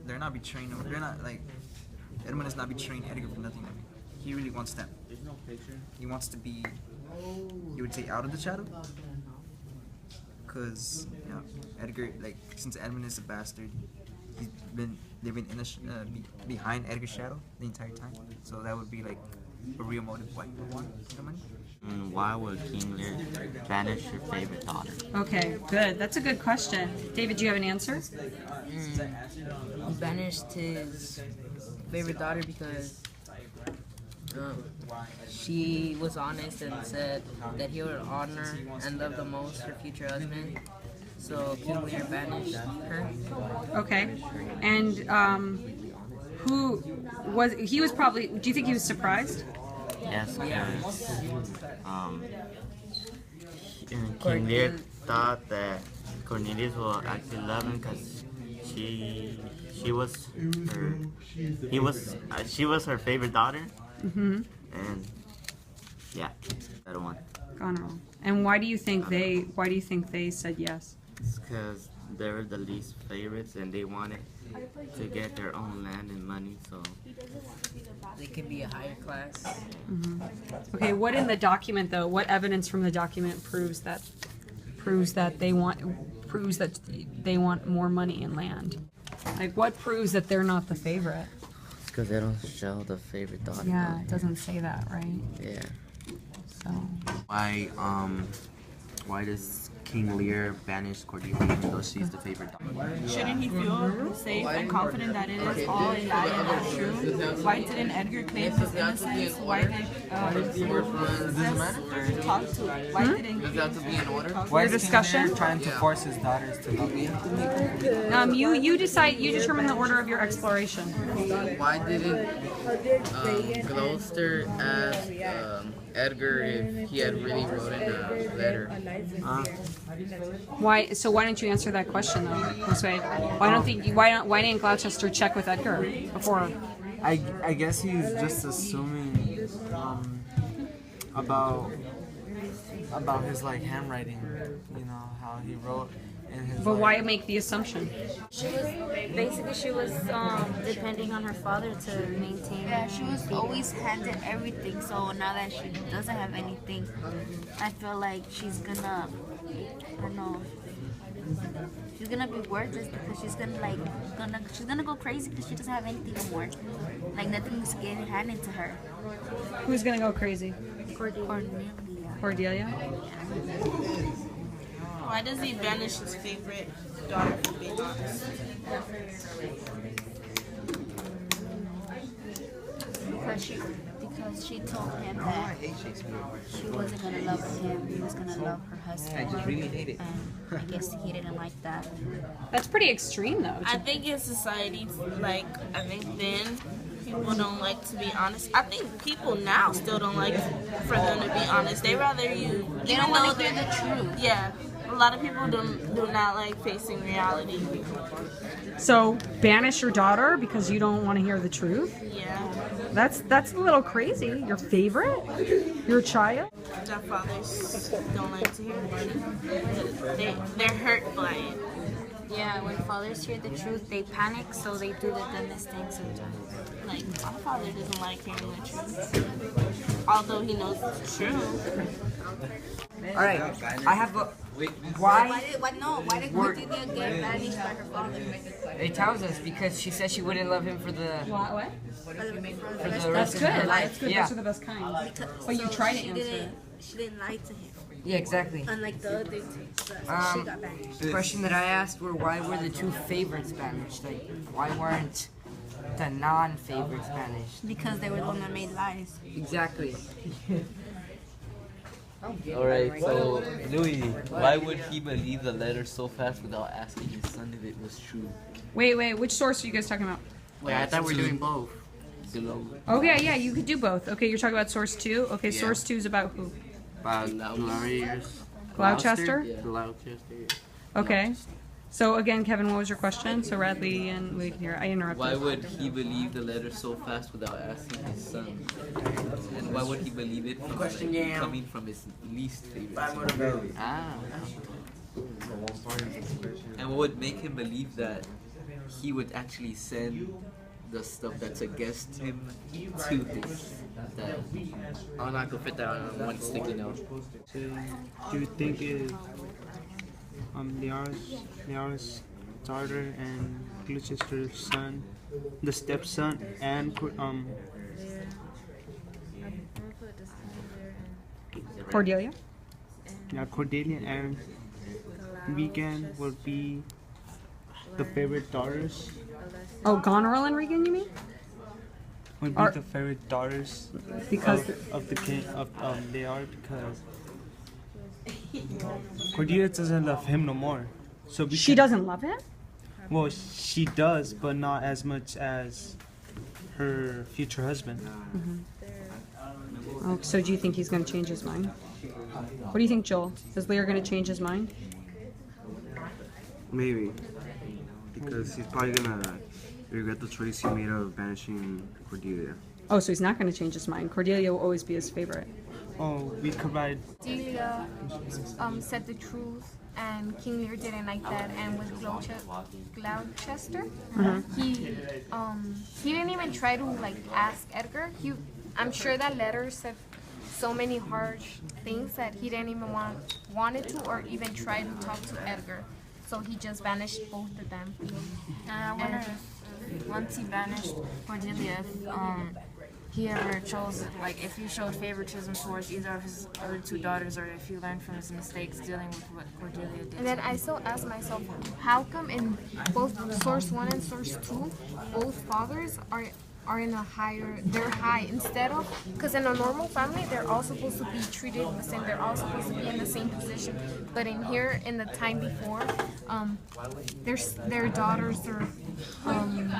they're not betraying him. They're not like Edmund is not betraying Edgar for nothing. I mean, he really wants that. He wants to be, you would say, out of the shadow. Cause Edgar, like, since Edmund is a bastard, they've been in the behind Edgar's shadow the entire time. So that would be like a real motive why you want the money. Why would King Lear banish your favorite daughter? Okay, good. That's a good question. David, do you have an answer? He banished his favorite daughter because she was honest and said that he would honor and love the most her future husband. So King Lear banished her. Okay. And who was he? Was probably. Do you think he was surprised? Yes, because King Lear thought that Cornelius will actually love him because she was her favorite daughter. And yeah, that one. Goneril. And why do you think they said yes? It's because they were the least favorites and they wanted to get their own land and money, so they could be a higher class. Okay, what in the document though? What evidence from the document proves that they want more money and land? Like, what proves that they're not the favorite? because they don't show the favorite daughter. Yeah, it doesn't say that, right? Yeah. So. Why does King Lear banish Cordelia even though she's the favorite daughter? Shouldn't he feel safe and confident that it is all a lie and not true? Why didn't Edgar claim his innocence? Why did sister talk to? Why didn't Does that have to be in order? Why is discussion? King Lear trying to force his daughters to love me? You determine the order of your exploration. Why didn't Gloucester ask Edgar if he had really written a letter? Why don't you answer that question though? This way, why didn't Gloucester check with Edgar before? I guess he's just assuming about his like handwriting, you know, how he wrote in his. But why make the assumption? She was depending on her father to maintain. Yeah, she was always handed everything. So now that she doesn't have anything, I feel like she's gonna, I don't know, she's gonna be worthless because she's gonna go crazy because she doesn't have anything anymore. Like nothing's getting handed to her. Who's gonna go crazy? Cordelia. Why does he banish his favorite daughter for being honest? Because she told him that she wasn't gonna love him, he was gonna love her husband. I just really hate it. And I guess he didn't like that. That's pretty extreme though. I think in society, I think then people don't like to be honest. I think people now still don't like for them to be honest. They rather you. They don't want to hear the truth. Yeah. A lot of people do not like facing reality. So banish your daughter because you don't want to hear the truth? Yeah. That's a little crazy. Your favorite? Your child? Their fathers don't like to hear the truth. They're hurt by it. Yeah, when fathers hear the truth, they panic, so they do the dumbest things sometimes. Like, my father doesn't like hearing the truth. Although he knows it's true. Alright, I have a... Why did Cordelia get banished by her father? It tells us because she said she wouldn't love him for the... What? For the That's rest of good. her life. That's good. Yeah. Those are the best kind. But you try to answer it. She didn't lie to him. Yeah, exactly. Unlike the other two. So she got banished. The question that I asked were why were the two favorites banished? Like, why weren't the non-favorites banished? Because they were the one that made lies. Exactly. Alright, so Louis, why would he believe the letter so fast without asking his son if it was true? Wait, which source are you guys talking about? Wait, I thought we were doing both. Below. Okay, yeah, you could do both. Okay, you're talking about source 2? Okay, Yeah. source 2 is about who? About Glorious. Gloucester? Yeah. Gloucester. Okay. So again, Kevin, what was your question? So Radley and wait here, I interrupted. Why would he believe the letter so fast without asking his son? And why would he believe it coming from his least favorite son? And what would make him believe that he would actually send the stuff that's against him to his dad. I'm not gonna fit that on one sticky note. So, do you think if Lear's daughter and Gloucester's son, the stepson, and Cordelia? yeah, Cordelia and Regan would be the favorite daughters? Oh, Goneril and Regan, you mean? Would be Are- the favorite daughters Because of the king of Lear, because Cordelia doesn't love him no more. So she doesn't love him? Well, she does, but not as much as her future husband. Oh, so do you think he's going to change his mind? What do you think, Joel? Is Lear going to change his mind? Maybe. Because he's probably gonna regret the choice he made of banishing Cordelia. Oh, so he's not going to change his mind. Cordelia will always be his favorite. Oh, we could ride. Cordelia said the truth, and King Lear didn't like that. And with Gloucester, he didn't even try to like ask Edgar. I'm sure that letter said so many harsh things that he didn't even wanted to or even try to talk to Edgar. So he just banished both of them. I wonder if once he banished Cordelia, if he ever chose, like, if he showed favoritism towards either of his other two daughters, or if he learned from his mistakes dealing with what Cordelia did. And then I still ask myself, how come in both Source 1 and Source 2, both fathers are in a higher, they're high, instead of, because in a normal family, they're all supposed to be treated the same, they're all supposed to be in the same position, but in here, in the time before, their daughters, their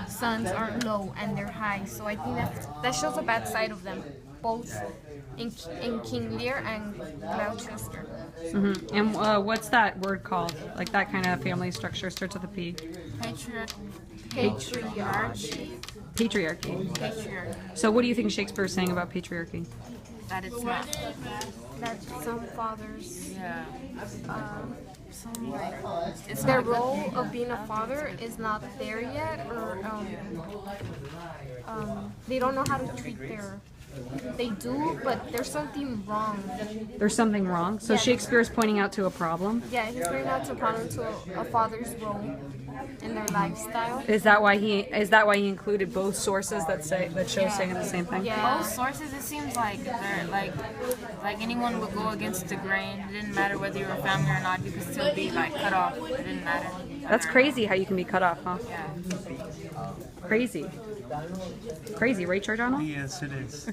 sons are low, and they're high, so I think that shows a bad side of them, both in King Lear and Gloucester. And what's that word called? Like that kind of family structure starts with a P. Patriarchy. Patriarchy. Patriarchy. So what do you think Shakespeare is saying about patriarchy? That it's not. That some fathers, It's their not good. role of being a father is not there yet, or they don't know how to treat their. They do, but there's something wrong. There's something wrong. So Yeah. Shakespeare is pointing out to a problem. Yeah, he's bringing out to problem to a father's role in their lifestyle. Is that why he included both sources that show saying the same thing? Yeah. Both sources, it seems like they're like anyone would go against the grain. It didn't matter whether you were family or not. You could still be like cut off. It didn't matter. That's crazy how you can be cut off, huh? Yeah. Crazy. Crazy, right, Giordano? Yes, it is.